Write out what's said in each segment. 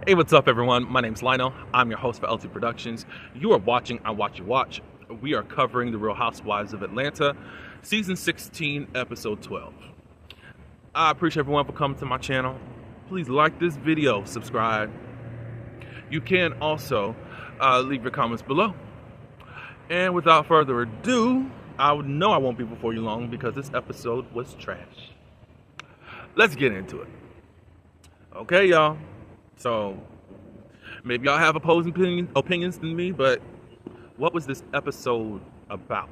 Hey, what's up, everyone? My name's Lionel. I'm your host for LT Productions. You are watching I Watch You Watch. We are covering The Real Housewives of Atlanta, Season 16, Episode 12. I appreciate everyone for coming to my channel. Please like this video, subscribe. You can also leave your comments below. And without further ado, I know I won't be before you long because this episode was trash. Let's get into it. Okay, y'all. So, maybe y'all have opposing opinions than me, but what was this episode about?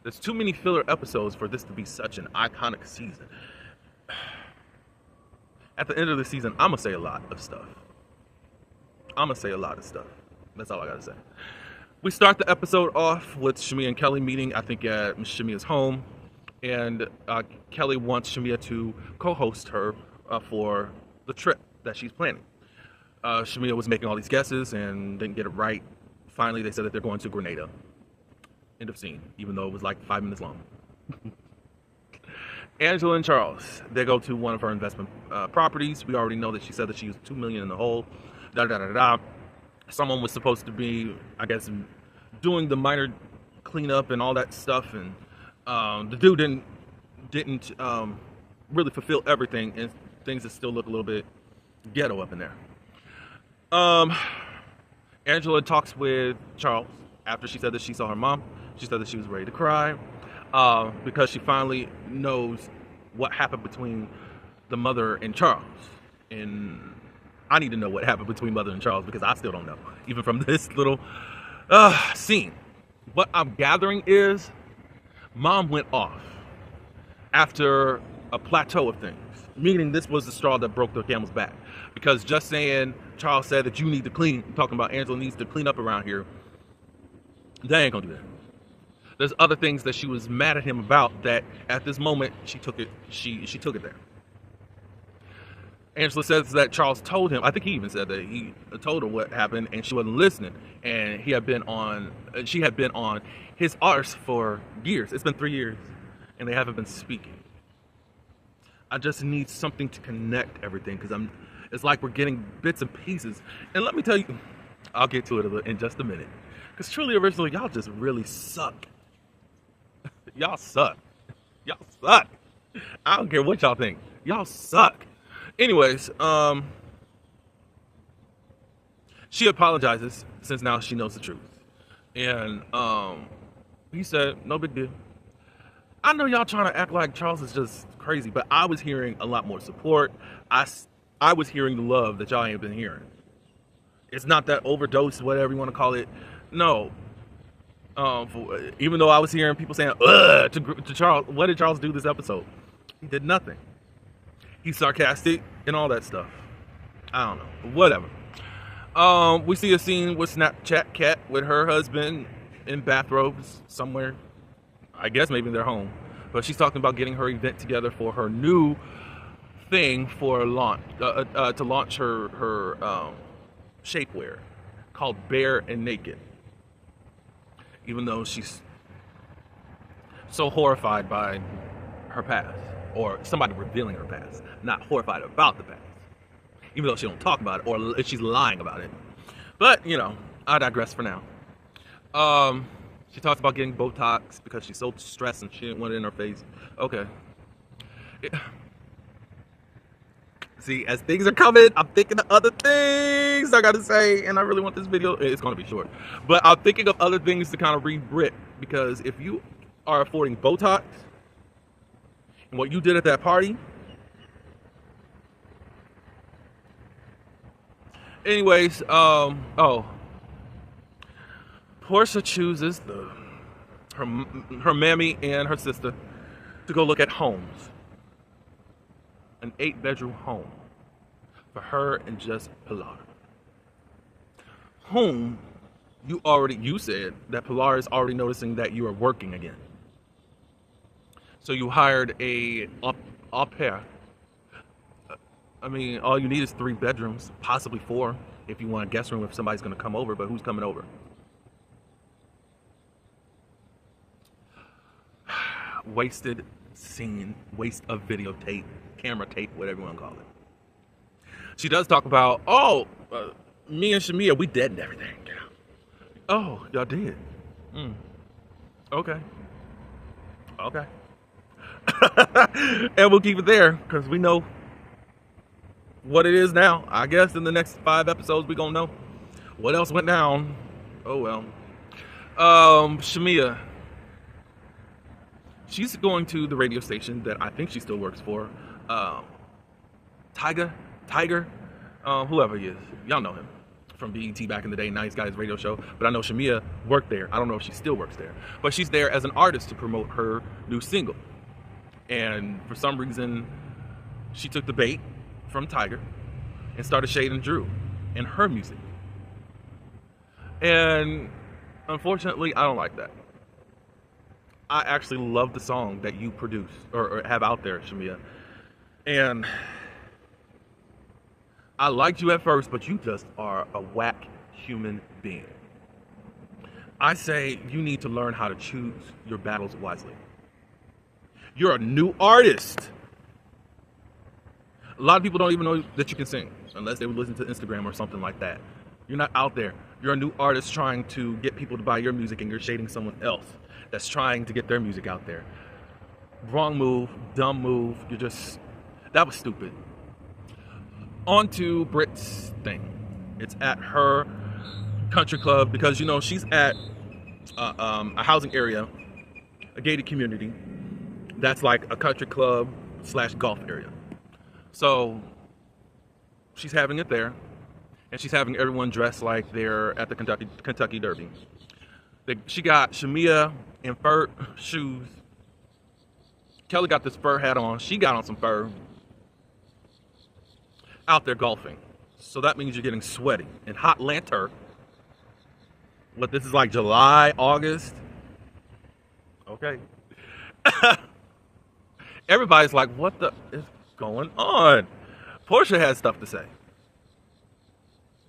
There's too many filler episodes for this to be such an iconic season. At the end of the season, I'm going to say a lot of stuff. That's all I got to say. We start the episode off with Shamia and Kelly meeting, I think, at Shamia's home. And Kelly wants Shamia to co-host her for the trip that she's planning. Shamia was making all these guesses and didn't get it right. Finally, they said that they're going to Grenada. End of scene, even though it was like 5 minutes long. Angela and Charles, they go to one of her investment properties. We already know that she said that she was $2 million in the hole. Someone was supposed to be, I guess, doing the minor cleanup and all that stuff, and the dude didn't really fulfill everything, and things that still look a little bit ghetto up in there. Angela talks with Charles after she said that she saw her mom. She said that she was ready to cry because she finally knows what happened between the mother and Charles. And I need to know what happened between mother and Charles because I still don't know, even from this little scene. What I'm gathering is mom went off after a plateau of things, meaning this was the straw that broke the camel's back. Because just saying Charles said that you need to clean, talking about Angela needs to clean up around here, they ain't gonna do that. There's other things that she was mad at him about that at this moment she took it there. Angela says that Charles told him, I think he even said that he told her what happened and she wasn't listening, and she had been on his arse for years. It's been 3 years and they haven't been speaking. I just need something to connect everything because it's like we're getting bits and pieces. And let me tell you, I'll get to it in just a minute. Because truly, originally, y'all just really suck. Y'all suck. Y'all suck. I don't care what y'all think. Y'all suck. Anyways, she apologizes since now she knows the truth. And he said, no big deal. I know y'all trying to act like Charles is just crazy, but I was hearing a lot more support. I was hearing the love that y'all ain't been hearing. It's not that overdose, whatever you want to call it. No. Even though I was hearing people saying, ugh, to Charles, what did Charles do this episode? He did nothing. He's sarcastic and all that stuff. I don't know. Whatever. We see a scene with Snapchat Cat with her husband in bathrobes somewhere. I guess maybe in their home. But she's talking about getting her event together for her new thing for launch, to launch her shapewear called Bare and Naked. Even though she's so horrified by her past, or somebody revealing her past, not horrified about the past. Even though she don't talk about it, or she's lying about it. But, you know, I digress for now. She talks about getting Botox because she's so stressed and she didn't want it in her face. Okay. See, as things are coming, I'm thinking of other things I gotta say, and I really want this video, it's gonna be short, but I'm thinking of other things to kind of re-Brit, because if you are affording Botox, and what you did at that party, anyways, Portia chooses her mammy and her sister to go look at homes. An 8-bedroom home for her and just Pilar. Whom you said that Pilar is already noticing that you are working again. So you hired a au pair. I mean, all you need is 3 bedrooms, possibly 4, if you want a guest room if somebody's going to come over, but who's coming over? Wasted scene, waste of videotape, camera tape, whatever you want to call it. She does talk about, me and Shamia, we dead and everything. Oh, y'all did. Okay. Okay. And we'll keep it there because we know what it is now. I guess in the next 5 episodes, we're going to know what else went down. Oh, well. Shamia. She's going to the radio station that I think she still works for. Tiger, whoever he is. Y'all know him from BET back in the day. Now he's got his radio show. But I know Shamia worked there. I don't know if she still works there. But she's there as an artist to promote her new single. And for some reason, she took the bait from Tiger and started shading Drew and her music. And unfortunately, I don't like that. I actually love the song that you produce or have out there, Shamia. And I liked you at first, but you just are a whack human being. I say you need to learn how to choose your battles wisely. You're a new artist. A lot of people don't even know that you can sing unless they would listen to Instagram or something like that. You're not out there. You're a new artist trying to get people to buy your music, and you're shading someone else that's trying to get their music out there. Wrong move, dumb move. That was stupid. On to Brit's thing. It's at her country club because, she's at a housing area, a gated community that's like a country club / golf area. So she's having it there, and she's having everyone dressed like they're at the Kentucky Derby. She got Shamia in fur shoes. Kelly got this fur hat on. She got on some fur. Out there golfing. So that means you're getting sweaty and hot lantern. What, this is like July, August? Okay. Everybody's like, what the is going on? Portia has stuff to say.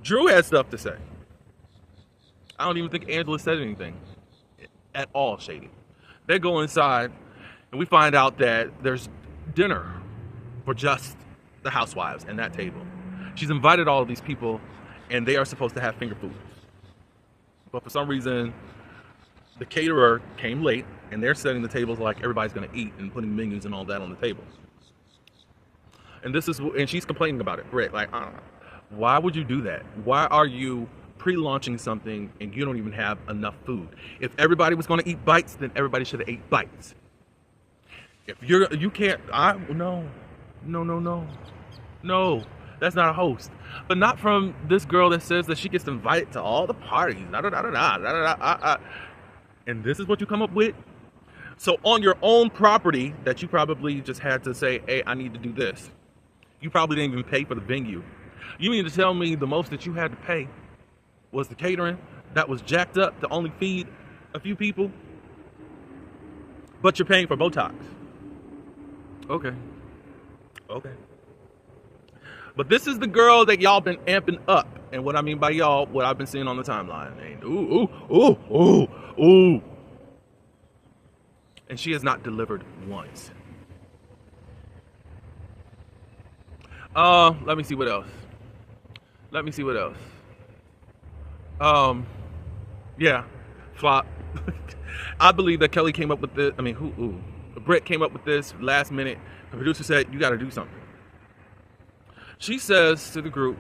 Drew has stuff to say. I don't even think Angela said anything at all shady. They go inside, and we find out that there's dinner for just the Housewives and that table. She's invited all of these people, and they are supposed to have finger foods. But for some reason, the caterer came late, and they're setting the tables like everybody's going to eat and putting menus and all that on the table. And she's complaining about it. Britt, like, why would you do that? Why are you pre-launching something and you don't even have enough food? If everybody was going to eat bites, then everybody should have ate bites. If you can't, no, that's not a host. But not from this girl that says that she gets invited to all the parties. And this is what you come up with? So on your own property that you probably just had to say, hey, I need to do this. You probably didn't even pay for the venue. You mean to tell me the most that you had to pay was the catering that was jacked up to only feed a few people? But you're paying for Botox. Okay. But this is the girl that y'all been amping up. And what I mean by y'all, what I've been seeing on the timeline. And ooh. And she has not delivered once. Let me see what else. Yeah, flop. I believe that Kelly came up with this. Britt came up with this last minute. The producer said, you got to do something. She says to the group,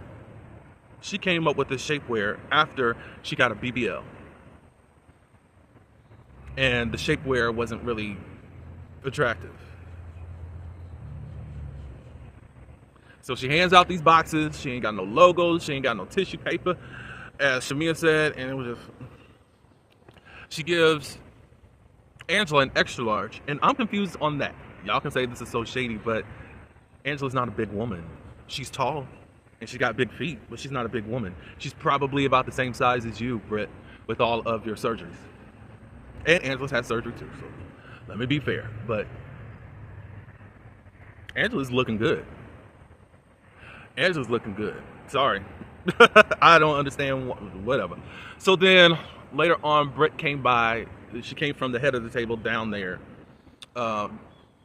she came up with this shapewear after she got a BBL. And the shapewear wasn't really attractive. So she hands out these boxes. She ain't got no logos. She ain't got no tissue paper, as Shamia said. And it was just... She gives Angela an extra large. And I'm confused on that. Y'all can say this is so shady, but Angela's not a big woman. She's tall, and she's got big feet, but she's not a big woman. She's probably about the same size as you, Britt, with all of your surgeries. And Angela's had surgery too, so let me be fair. But Angela's looking good. Sorry. I don't understand, whatever. So then, later on, Britt came by. She came from the head of the table down there,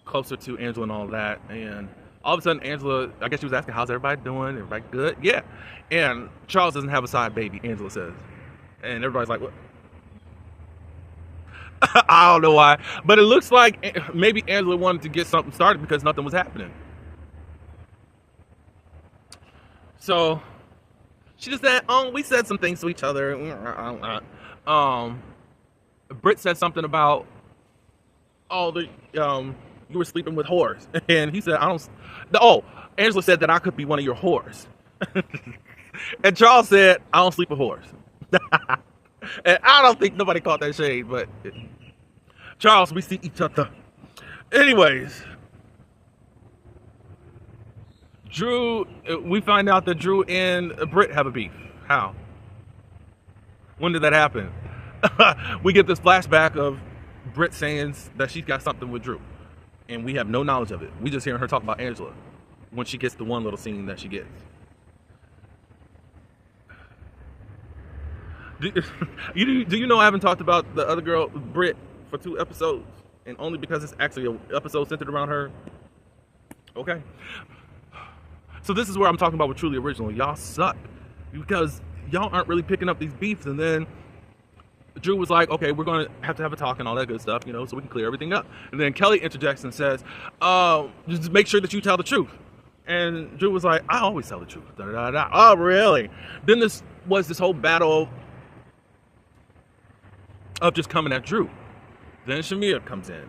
closer to Angela and all that, and All of a sudden, Angela, I guess she was asking, how's everybody doing? Everybody good? Yeah. And Charles doesn't have a side baby, Angela says. And everybody's like, what? I don't know why. But it looks like maybe Angela wanted to get something started because nothing was happening. So she just said, we said some things to each other. Britt said something about, you were sleeping with whores. And he said, Angela said that I could be one of your whores. And Charles said, I don't sleep with whores. And I don't think nobody caught that shade, but Charles, we see each other. Anyways, Drew, we find out that Drew and Britt have a beef. How? When did that happen? We get this flashback of Britt saying that she's got something with Drew. And we have no knowledge of it. We just hearing her talk about Angela when she gets the one little scene that she gets. Do you know I haven't talked about the other girl, Britt, for 2 episodes? And only because it's actually an episode centered around her? Okay. So this is where I'm talking about with Truly Original. Y'all suck. Because y'all aren't really picking up these beefs. And then Drew was like, okay, we're going to have a talk and all that good stuff, so we can clear everything up. And then Kelly interjects and says, just make sure that you tell the truth. And Drew was like, I always tell the truth. Da, da, da, da. Oh, really? Then this whole battle of just coming at Drew. Then Shamia comes in.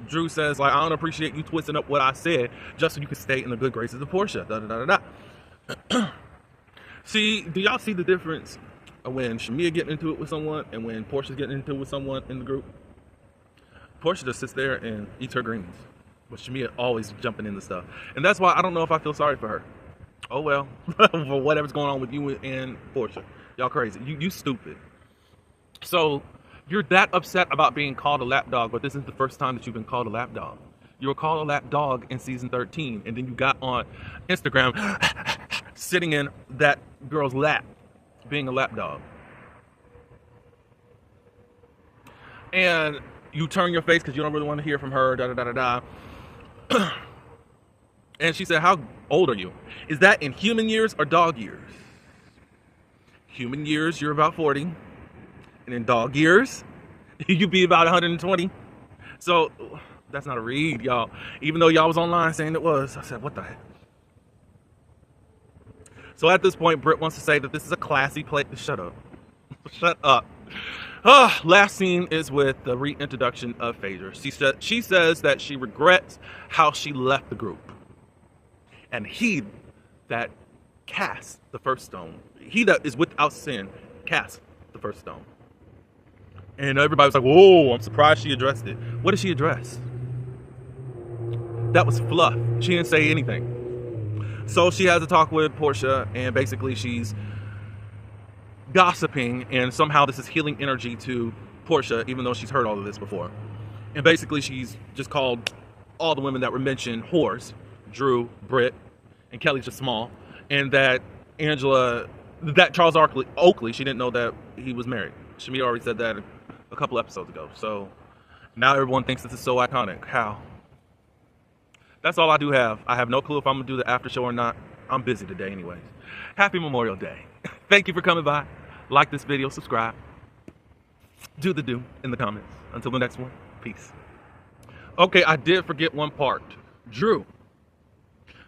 Drew says, I don't appreciate you twisting up what I said just so you could stay in the good graces of Portia. Da, da, da, da, da. See, do y'all see the difference when Shamia getting into it with someone and when Portia's getting into it with someone in the group? Portia just sits there and eats her greens, but Shamia always jumping into stuff. And that's why I don't know if I feel sorry for her. Oh well, for whatever's going on with you and Portia. Y'all crazy. You stupid. So you're that upset about being called a lapdog, but this is the first time that you've been called a lapdog. You were called a lapdog in season 13, and then you got on Instagram sitting in that girl's lap, being a lapdog. And you turn your face because you don't really want to hear from her, da da da da da. And she said, how old are you? Is that in human years or dog years? Human years, you're about 40. And in dog years, you'd be about 120. So that's not a read, y'all. Even though y'all was online saying it was. I said, what the heck? So at this point, Britt wants to say that this is a classy place. Shut up. Shut up. Last scene is with the reintroduction of Phaedra. She says that she regrets how she left the group. And he that cast the first stone, he that is without sin, cast the first stone. And everybody was like, whoa, I'm surprised she addressed it. What did she address? That was fluff. She didn't say anything. So she has a talk with Portia, and basically she's gossiping, and somehow this is healing energy to Portia, even though she's heard all of this before. And basically she's just called all the women that were mentioned whores. Drew, Britt, and Kelly's just small. And that Charles Oakley, she didn't know that he was married. Shamia already said that a couple episodes ago. So now everyone thinks this is so iconic. How? That's all I do have. I have no clue if I'm going to do the after show or not. I'm busy today anyways. Happy Memorial Day. Thank you for coming by. Like this video, subscribe. Do the do in the comments. Until the next one, peace. Okay, I did forget one part. Drew.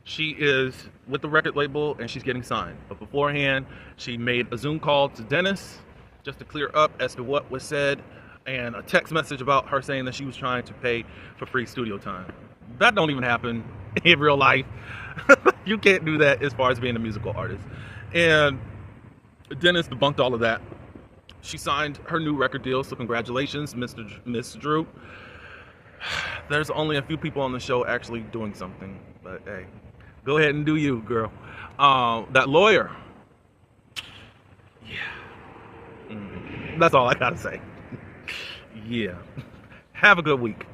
She is with the record label and she's getting signed. But beforehand, she made a Zoom call to Dennis just to clear up as to what was said, and a text message about her saying that she was trying to pay for free studio time. That don't even happen in real life. You can't do that as far as being a musical artist. And Dennis debunked all of that. She signed her new record deal, so congratulations, Miss Drew. There's only a few people on the show actually doing something, but hey, go ahead and do you, girl. That lawyer. Yeah. That's all I gotta say. Yeah. Have a good week.